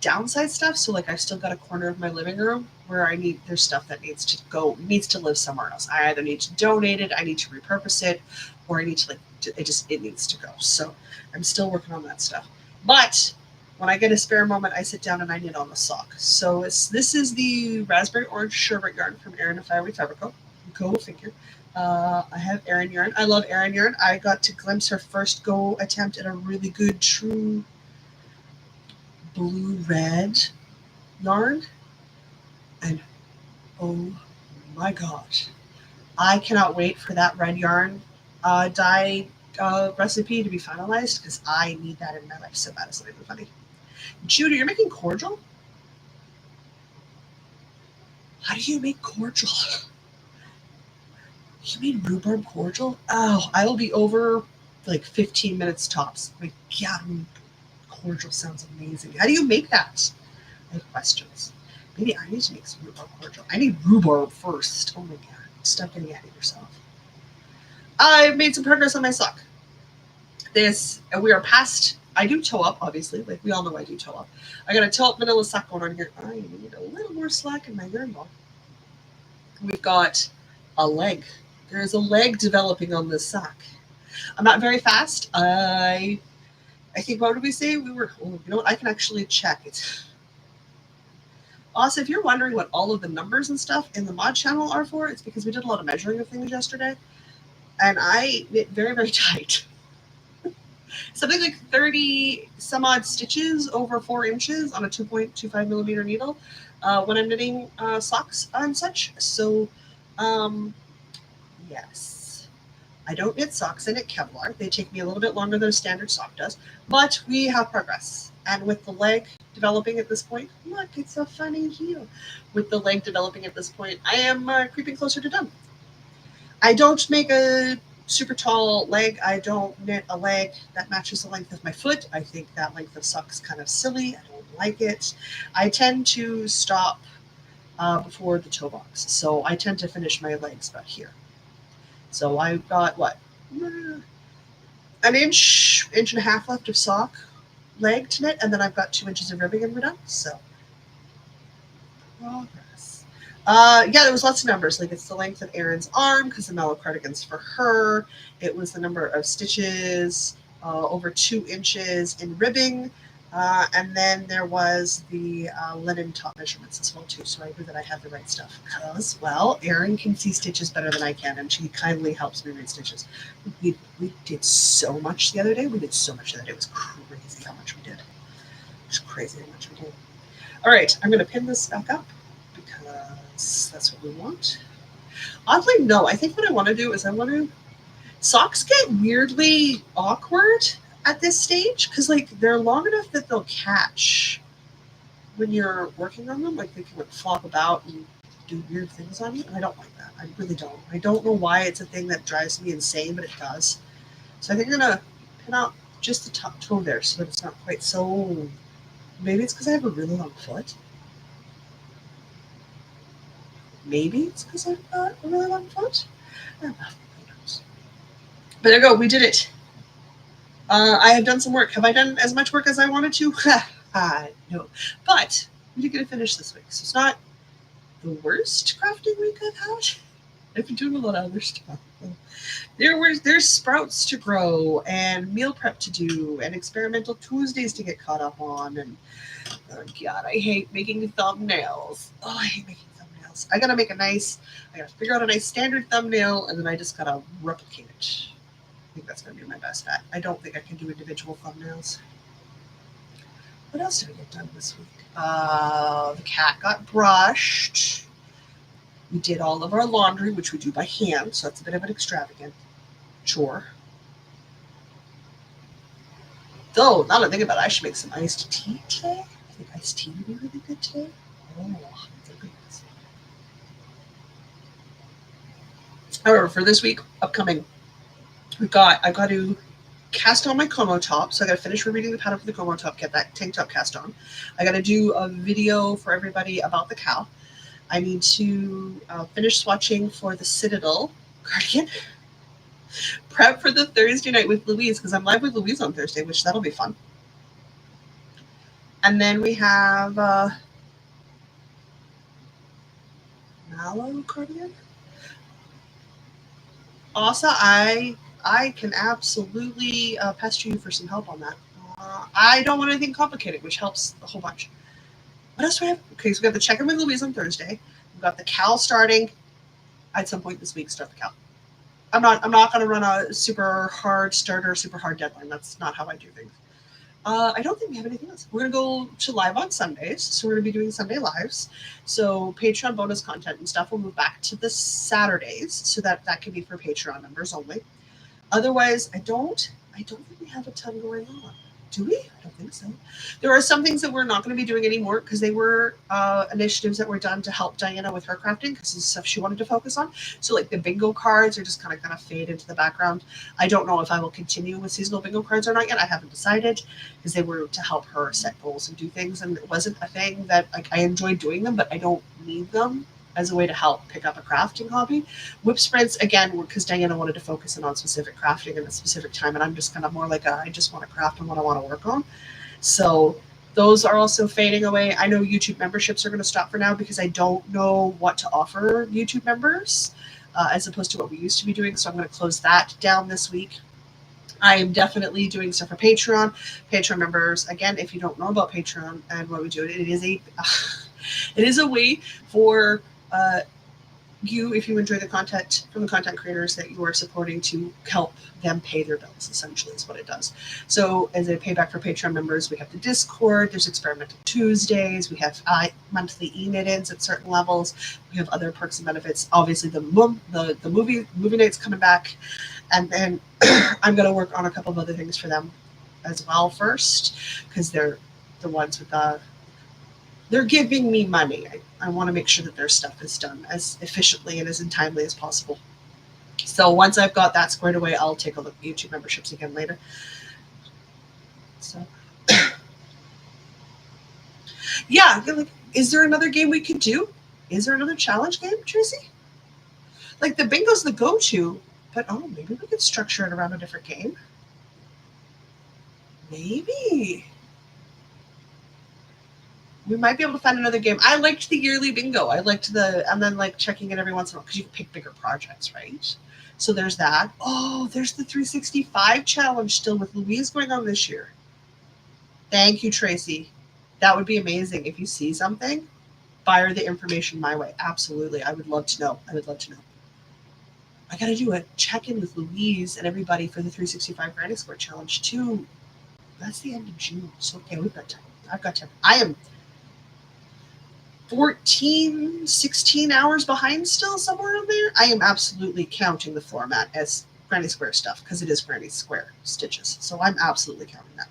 downside stuff. So like I've still got a corner of my living room where there's stuff that needs to live somewhere else. I either need to donate it, I need to repurpose it, or I need to it needs to go. So I'm still working on that stuff. But when I get a spare moment, I sit down and I knit on the sock. So this is the raspberry orange sherbet yarn from Erin of Fiery Fabrico. Go figure. I have Erin yarn. I love Erin yarn. I got to glimpse her first go attempt at a really good true blue-red yarn. And oh my gosh, I cannot wait for that red yarn dye recipe to be finalized because I need that in my life so bad. It's not even funny. Judy, you're making cordial? How do you make cordial? You made rhubarb cordial? Oh, I will be over like 15 minutes tops. Like, yeah, cordial sounds amazing. How do you make that? I have questions. Maybe I need to make some rhubarb cordial. I need rhubarb first. Oh my god. Stop getting ahead of yourself. I've made some progress on my sock. We are past, I do toe up, obviously. Like, we all know I do toe up. I got a toe up vanilla sock going on here. I need a little more slack in my yarn ball. We've got a leg. There is a leg developing on this sock. I'm not very fast. I think, what did we say? You know what? I can actually check it. Also, if you're wondering what all of the numbers and stuff in the mod channel are for, it's because we did a lot of measuring of things yesterday. And I knit very, very tight. Something like 30 some odd stitches over 4 inches on a 2.25 millimeter needle when I'm knitting socks and such. So, yes. I don't knit socks, I knit Kevlar. They take me a little bit longer than a standard sock does, but we have progress. And with the leg developing at this point, look, it's so funny heel. With the leg developing at this point, I am creeping closer to done. I don't make a super tall leg. I don't knit a leg that matches the length of my foot. I think that length of sock is kind of silly. I don't like it. I tend to stop before the toe box. So I tend to finish my legs about here. So I've got, what, an inch and a half left of sock leg to knit, and then I've got 2 inches of ribbing and we're done. So progress. Yeah, there was lots of numbers. Like, it's the length of Erin's arm because the mellow cardigan's for her. It was the number of stitches over 2 inches in ribbing. And then there was the linen top measurements as well too. So I knew that I had the right stuff because, well, Erin can see stitches better than I can, and she kindly helps me read stitches. We did so much the other day. It was crazy how much we did. It was crazy how much we did. All right, I'm going to pin this back up because that's what we want. Oddly, no. I think what I want to do is socks get weirdly awkward at this stage because, like, they're long enough that they'll catch when you're working on them. Like, they can flop about and do weird things on you, and I don't like that. I really don't. I don't know why it's a thing that drives me insane, but it does. So I think I'm gonna pin out just the top toe there so that it's not quite so. Maybe it's because I have a really long foot. Maybe it's because I've got a really long foot. I don't know. But there you go. We did it. I have done some work. Have I done as much work as I wanted to? No. But we did get to finish this week. So it's not the worst crafting week I've had. I've been doing a lot of other stuff. There's sprouts to grow and meal prep to do and experimental Tuesdays to get caught up on. And oh God, I hate making thumbnails. Oh, I hate making thumbnails. I gotta figure out a nice standard thumbnail, and then I just gotta replicate it. I think that's going to be my best bet. I don't think I can do individual thumbnails. What else did we get done this week? The cat got brushed. We did all of our laundry, which we do by hand, so that's a bit of an extravagant chore. Though, now that I think about it, I should make some iced tea today. I think iced tea would be really good today. Oh, my goodness. However, for this week, upcoming, I got to cast on my Como top. So I got to finish rereading the pattern for the Como top, get that tank top cast on. I got to do a video for everybody about the cow. I need to finish swatching for the Citadel cardigan. Prep for the Thursday night with Louise because I'm live with Louise on Thursday, which that'll be fun. And then we have mallow cardigan. Also, I can absolutely pester you for some help on that. I don't want anything complicated, which helps a whole bunch. What else do we have? Okay, so we got the check-in with Louise on Thursday. We've got the Cal starting at some point this week. Start the Cal. I'm not going to run a super hard starter, super hard deadline. That's not how I do things. I don't think we have anything else. We're going to go to live on Sundays. So we're going to be doing Sunday lives. So Patreon bonus content and stuff will move back to the Saturdays so that can be for Patreon members only. Otherwise, I don't think we have a ton going on. Do we? I don't think so. There are some things that we're not going to be doing anymore because they were initiatives that were done to help Diana with her crafting because it's stuff she wanted to focus on. So like the bingo cards are just kind of fade into the background. I don't know if I will continue with seasonal bingo cards or not yet. I haven't decided because they were to help her set goals and do things. And it wasn't a thing that like I enjoyed doing them, but I don't need them as a way to help pick up a crafting hobby. Whip sprints, again, because Diana wanted to focus in on specific crafting at a specific time, and I'm just kind of more like I just want to craft on what I want to work on. So those are also fading away. I know YouTube memberships are going to stop for now because I don't know what to offer YouTube members as opposed to what we used to be doing, so I'm going to close that down this week. I am definitely doing stuff for Patreon. Patreon members, again, if you don't know about Patreon and what we do, it is a way for you, if you enjoy the content from the content creators that you are supporting, to help them pay their bills, essentially is what it does. So as a payback for Patreon members, we have the Discord, there's Experimental Tuesdays, we have monthly e-knit-ins at certain levels, we have other perks and benefits. Obviously the movie night's coming back, and then I'm going to work on a couple of other things for them as well first, because they're the ones with they're giving me money. I want to make sure that their stuff is done as efficiently and as timely as possible. So once I've got that squared away, I'll take a look at YouTube memberships again later. So yeah, like, is there another game we could do? Is there another challenge game, Tracy? Like the bingo's the go-to, but maybe we could structure it around a different game. Maybe. We might be able to find another game. I liked the yearly bingo. I liked and then like checking it every once in a while because you can pick bigger projects, right? So there's that. Oh, there's the 365 challenge still with Louise going on this year. Thank you, Tracy. That would be amazing. If you see something, fire the information my way. Absolutely. I would love to know. I got to do a check-in with Louise and everybody for the 365 Granny Square challenge too. That's the end of June. So, okay, we've got time. I've got time. I am 14, 16 hours behind still, somewhere in there. I am absolutely counting the floor mat as Granny Square stuff because it is Granny Square stitches. So I'm absolutely counting that.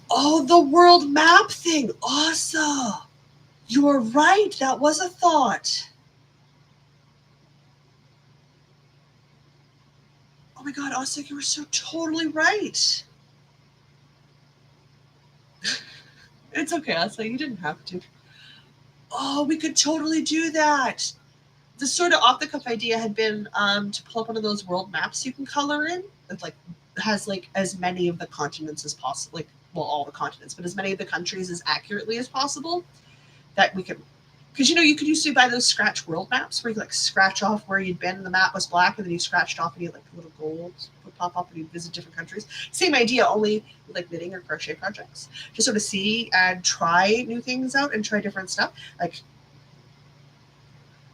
Oh, the world map thing. Awesome. You are right. That was a thought. Oh my God, Asa, you were so totally right. It's okay, Asa. You didn't have to. Oh, we could totally do that. The sort of off the cuff idea had been to pull up one of those world maps you can color in. That like has like as many of the continents as possible, like all the continents, but as many of the countries as accurately as possible. That we could, because you could used to buy those scratch world maps where you like scratch off where you'd been and the map was black, and then you scratched off and you had like little goals would pop up and you'd visit different countries. Same idea, only with like knitting or crochet projects. Just sort of see and try new things out and try different stuff. Like,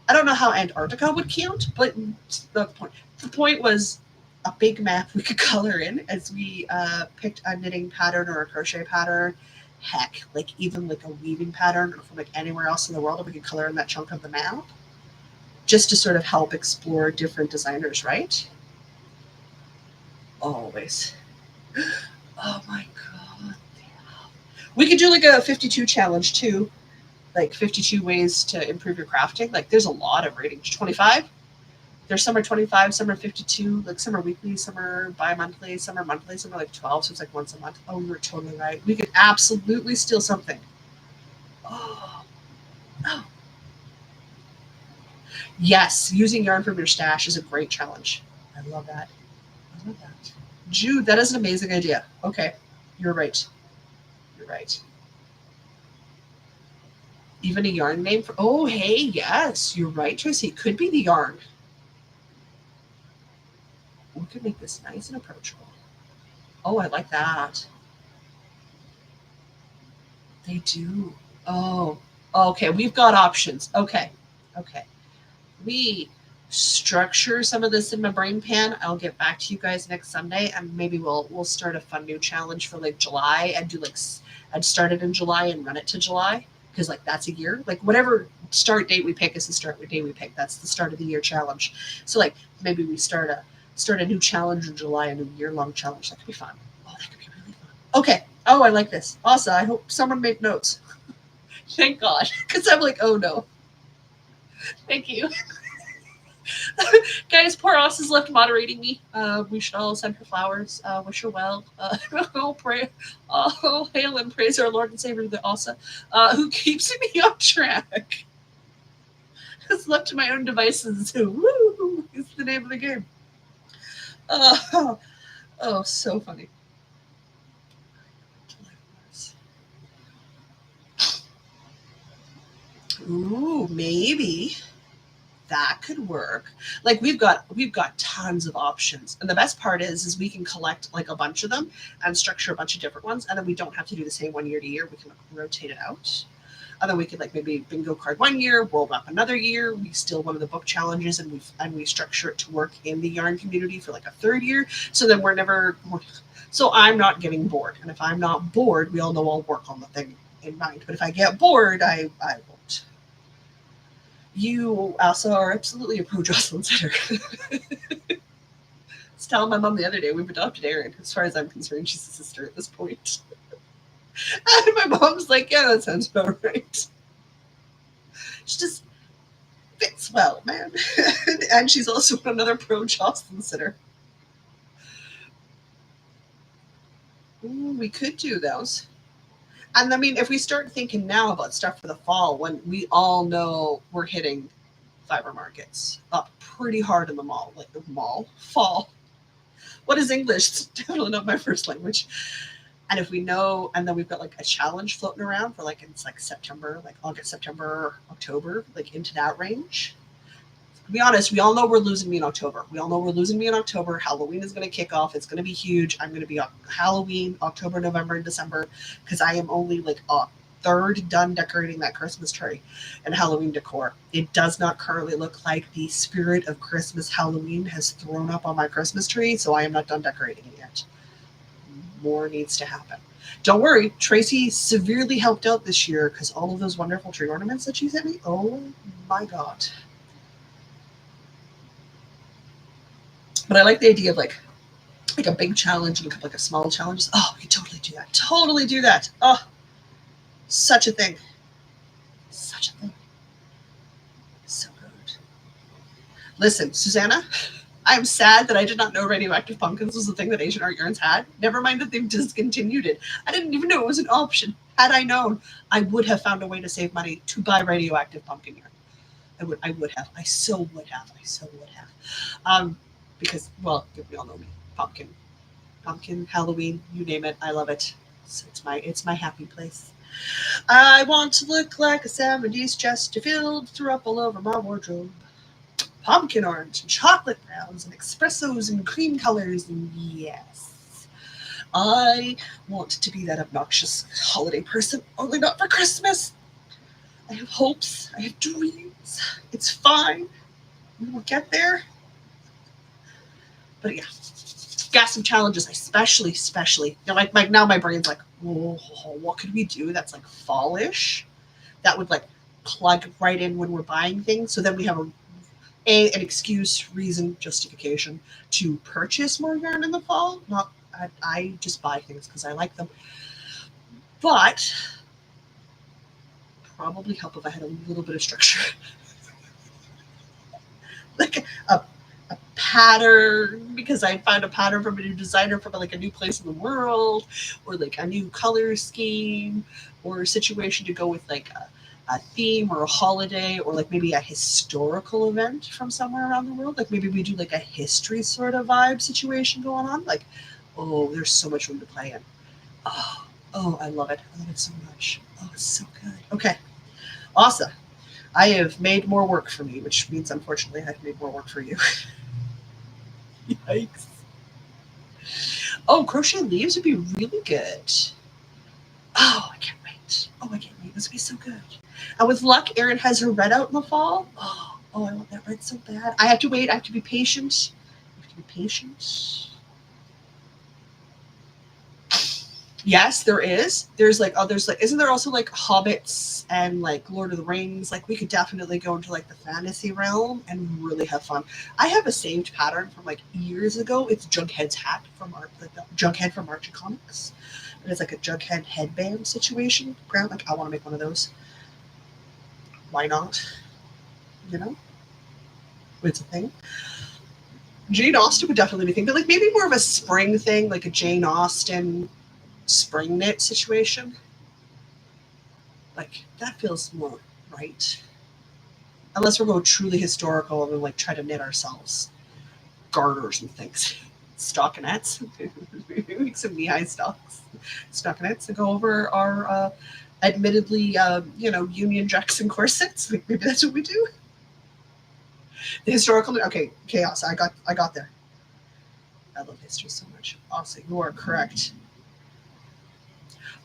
I don't know how Antarctica would count, but that's the point. The point was a big map we could color in as we picked a knitting pattern or a crochet pattern. Heck, like even like a weaving pattern from like anywhere else in the world, we could color in that chunk of the map just to sort of help explore different designers, right? Always. Oh my God. We could do like a 52 challenge too. Like 52 ways to improve your crafting. Like there's a lot of ratings. 25? There's some are 25, some are 52, like some are weekly, some are bi-monthly, some are monthly, some are like 12, so it's like once a month. Oh, you're totally right. We could absolutely steal something. Oh, oh. Yes, using yarn from your stash is a great challenge. I love that. I love that. Jude, that is an amazing idea. Okay, you're right. You're right. Even a yarn name for. Oh, hey, yes, you're right, Tracy. It could be the yarn. We could make this nice and approachable. Oh, I like that. They do. Oh, okay. We've got options. Okay. Okay. We structure some of this in my brain pan. I'll get back to you guys next Sunday, and maybe we'll start a fun new challenge for like July and do like I'd start it in July and run it to July because like that's a year. Like whatever start date we pick is the start date we pick. That's the start of the year challenge. So like maybe we start a new challenge in July, a new year-long challenge. That could be fun. Oh, that could be really fun. Okay. Oh, I like this. Awesome. I hope someone made notes. Thank God. Because I'm like, oh no. Thank you. Guys, poor Oss is left moderating me. We should all send her flowers. Wish her well. Oh, pray. Oh, hail and praise our Lord and Savior, the Ossa, who keeps me on track. It's left to my own devices. Woo! It's the name of the game. Oh, so funny. Ooh, maybe that could work. Like we've got tons of options, and the best part is we can collect like a bunch of them and structure a bunch of different ones, and then we don't have to do the same one year to year. We can rotate it out, and then we could like maybe bingo card one year, world map another year. We steal one of the book challenges, and we structure it to work in the yarn community for like a third year. So then we're never. So I'm not getting bored, and if I'm not bored, we all know I'll work on the thing in mind. But if I get bored, I won't. You also are absolutely a pro Jocelyn sitter. I was telling my mom the other day we've adopted Erin. As far as I'm concerned, she's a sister at this point. And my mom's like, yeah, that sounds about right. She just fits well, man. And she's also another pro Jocelyn sitter. Ooh, we could do those. And I mean, if we start thinking now about stuff for the fall, when we all know we're hitting fiber markets up pretty hard in the mall, like the fall. What is English? It's definitely not my first language. And if we know, and then we've got like a challenge floating around for like it's like September, like August, September, October, like into that range. To be honest, we all know we're losing me in October. We all know we're losing me in October. Halloween is going to kick off. It's going to be huge. I'm going to be on Halloween, October, November, and December because I am only like a third done decorating that Christmas tree and Halloween decor. It does not currently look like the spirit of Christmas Halloween has thrown up on my Christmas tree, so I am not done decorating it yet. More needs to happen. Don't worry, Tracy severely helped out this year because all of those wonderful tree ornaments that she sent me, oh my God. But I like the idea of like a big challenge and a couple like a small challenge. Oh, we could totally do that. Totally do that. Oh, such a thing. Such a thing. So good. Listen, Susanna, I'm sad that I did not know radioactive pumpkins was the thing that Asian Art Yarns had. Never mind that they've discontinued it. I didn't even know it was an option. Had I known, I would have found a way to save money to buy radioactive pumpkin yarn. I would have. I so would have. Because, well, we all know me. Pumpkin, Halloween, you name it. I love it. So it's my happy place. I want to look like a 70s Chesterfield, threw up all over my wardrobe. Pumpkin orange and chocolate browns and espressos and cream colors, and yes, I want to be that obnoxious holiday person, only not for Christmas. I have hopes, I have dreams. It's fine. We will get there. But yeah, got some challenges, especially, you know, like now my brain's like, oh, what could we do that's like fallish? That would like plug right in when we're buying things. So then we have an excuse, reason, justification to purchase more yarn in the fall. Not I just buy things because I like them. But probably help if I had a little bit of structure. Like pattern because I found a pattern from a new designer from like a new place in the world, or like a new color scheme, or a situation to go with like a theme or a holiday, or like maybe a historical event from somewhere around the world. Like maybe we do like a history sort of vibe situation going on. Like, oh, there's so much room to play in. Oh, oh, I love it. I love it so much. Oh, it's so good. Okay, awesome. I have made more work for me, which means unfortunately I've made more work for you. Yikes. Oh, crochet leaves would be really good. Oh, I can't wait. Oh, I can't wait. This would be so good. And with luck, Erin has her red out in the fall. Oh, oh, I want that red so bad. I have to wait. I have to be patient. I have to be patient. Yes, there is. There's like others. Like, isn't there also like Hobbits and like Lord of the Rings? Like, we could definitely go into like the fantasy realm and really have fun. I have a saved pattern from like years ago. It's Jughead's hat from Art, like the Jughead from Archie Comics, and it's like a Jughead headband situation. Grant, like, I want to make one of those. Why not? You know, it's a thing. Jane Austen would definitely be a thing, but like maybe more of a spring thing, like a Jane Austen spring knit situation. Like, that feels more right. Unless we're going truly historical and we like try to knit ourselves garters and things. Stockinettes. Make some knee-high stockinettes and go over our admittedly Union jacks and corsets. Like, maybe that's what we do. The historical, okay, chaos. I got there. I love history so much. Awesome, you are correct.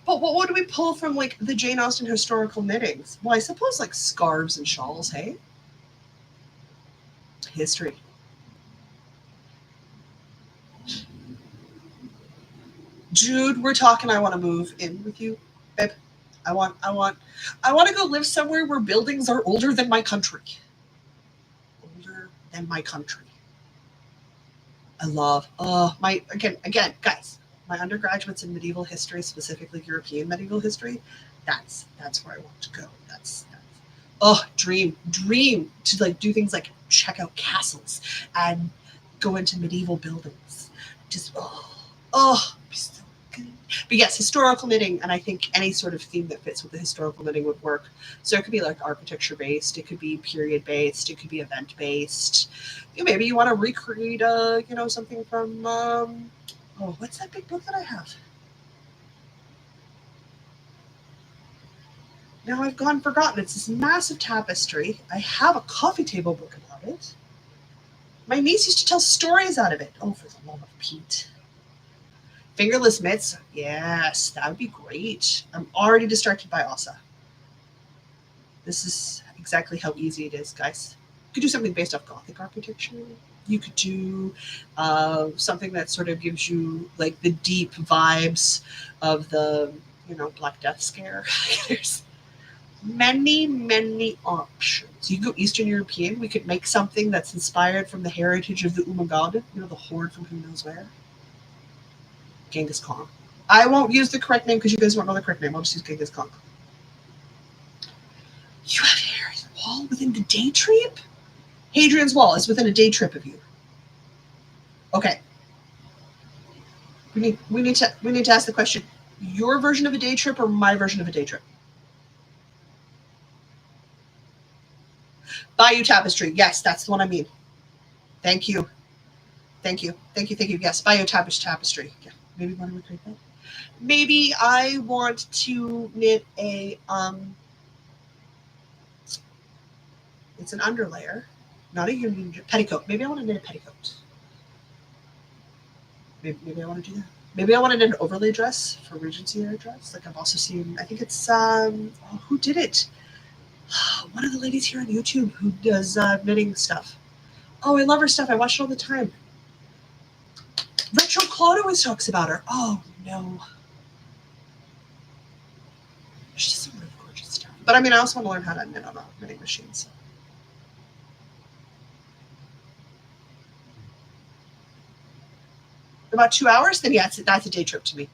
But what would we pull from like the Jane Austen historical knittings? Well, I suppose like scarves and shawls, hey? History. Jude, we're talking. I want to move in with you, babe. I want to go live somewhere where buildings are older than my country. Older than my country. I love. My again, guys. My undergraduate's in medieval history, specifically European medieval history. That's where I want to go. That's dream to like do things like check out castles and go into medieval buildings. Just be so good. But yes, historical knitting, and I think any sort of theme that fits with the historical knitting would work. So it could be like architecture based, it could be period based, it could be event based. Maybe you want to recreate something from what's that big book that I have? Now I've gone forgotten. It's this massive tapestry. I have a coffee table book about it. My niece used to tell stories out of it. Oh, for the love of Pete. Fingerless mitts. Yes, that would be great. I'm already distracted by Asa. This is exactly how easy it is, guys. You could do something based off Gothic architecture. You could do something that sort of gives you like the deep vibes of the Black Death scare. There's many options. You go Eastern European. We could make something that's inspired from the heritage of the Umaggad, the horde from who knows where. Genghis Khan. I won't use the correct name because you guys won't know the correct name. I'll just use Genghis Khan. You have Hadrian's Wall within the day trip? Hadrian's Wall is within a day trip of you. Okay. We need to ask the question: your version of a day trip or my version of a day trip? Bayou Tapestry. Yes, that's the one I mean. Thank you. Yes, Bayou Tapestry. Yeah. Maybe want to recreate that. Maybe I want to knit a it's an underlayer, not a union petticoat. Maybe I want to knit a petticoat. Maybe I want to do that. Maybe I want to knit an overlay dress for Regency era dress. Like I've also seen. I think it's who did it? One of the ladies here on YouTube who does knitting stuff. Oh, I love her stuff. I watch it all the time. Retro Claude always talks about her. Oh no. She's some really gorgeous stuff. But I mean, I also want to learn how to knit on a knitting machine. So. About 2 hours? Then yeah, that's a day trip to me.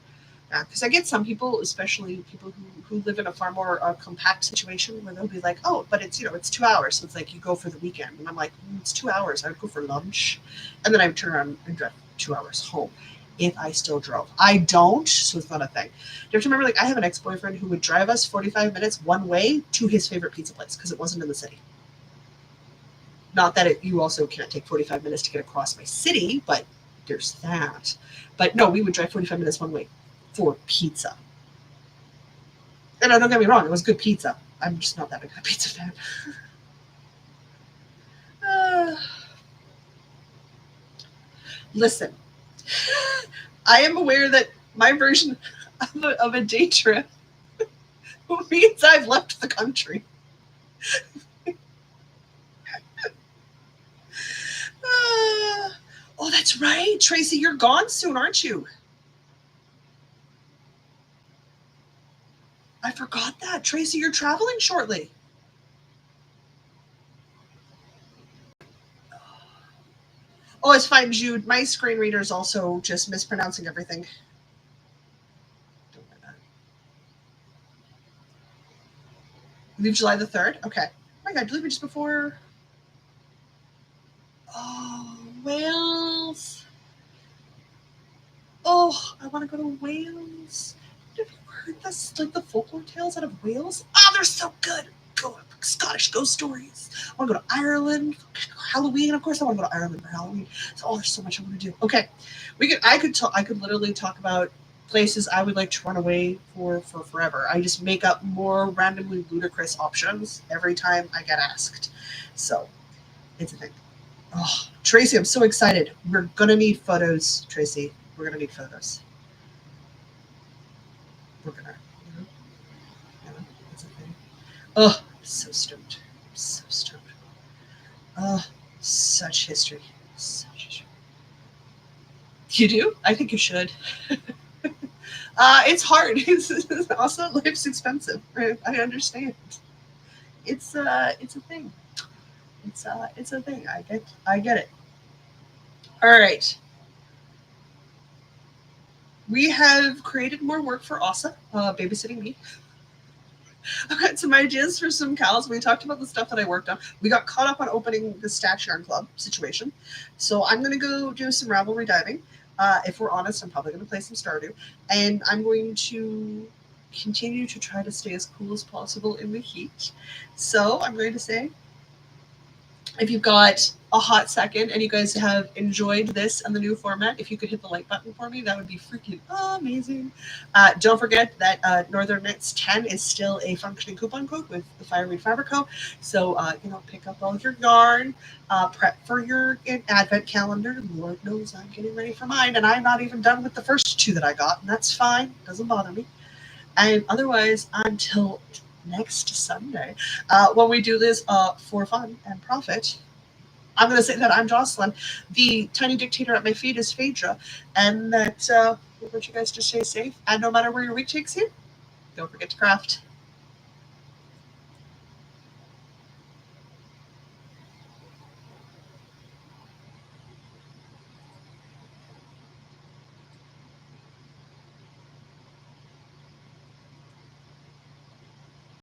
Because I get some people, especially people who live in a far more compact situation, where they'll be like, "Oh, but it's it's 2 hours, so it's like you go for the weekend," and I'm like, "It's 2 hours. I would go for lunch, and then I would turn around and drive 2 hours home if I still drove. I don't, so it's not a thing." You have to remember, like, I have an ex-boyfriend who would drive us 45 minutes one way to his favorite pizza place because it wasn't in the city. Not that you also can't take 45 minutes to get across my city, but there's that. But no, we would drive 45 minutes one way for pizza. And don't get me wrong, it was good pizza. I'm just not that big of a pizza fan. Uh, Listen, I am aware that my version of a day trip means I've left the country. Uh, oh, that's right. Tracy, you're gone soon, aren't you? I forgot that. Tracy, you're traveling shortly. Oh, it's fine, Jude. My screen reader is also just mispronouncing everything. Don't worry about it. Leave July the 3rd? Okay. Oh my God, delivery just before. Oh, Wales. Oh, I want to go to Wales. Have you heard this? Like the folklore tales out of Wales? Oh, they're so good. Go Scottish ghost stories. I want to go to Ireland. Halloween, of course. I want to go to Ireland for Halloween. So, there's so much I want to do. Okay, I could literally talk about places I would like to run away for forever. I just make up more randomly ludicrous options every time I get asked. So it's a thing. Oh, Tracy, I'm so excited. We're gonna need photos, Tracy. We're gonna need photos. We're gonna, you know, it's a thing. Oh, so stoked. So stoked. Oh, such history. Such history. You do? I think you should. It's hard. It's also life's expensive. Right? I understand. It's a thing. It's a thing. I get it. All right. We have created more work for Asa, babysitting me. I've got some ideas for some cows. We talked about the stuff that I worked on. We got caught up on opening the Statue Yarn Club situation. So I'm going to go do some Ravelry diving. If we're honest, I'm probably going to play some Stardew. And I'm going to continue to try to stay as cool as possible in the heat. So I'm going to say, if you've got a hot second and you guys have enjoyed this and the new format, if you could hit the like button for me, that would be freaking amazing. Don't forget that Northern Knits 10 is still a functioning coupon code with the Fireweed Fabric Co. So, pick up all your yarn, prep for your advent calendar. Lord knows I'm getting ready for mine, and I'm not even done with the first two that I got, and that's fine. Doesn't bother me. And otherwise, until next Sunday, when we do this for fun and profit, I'm going to say that I'm Jocelyn. The tiny dictator at my feet is Phaedra, and that we want you guys to stay safe. And no matter where your week takes you, don't forget to craft.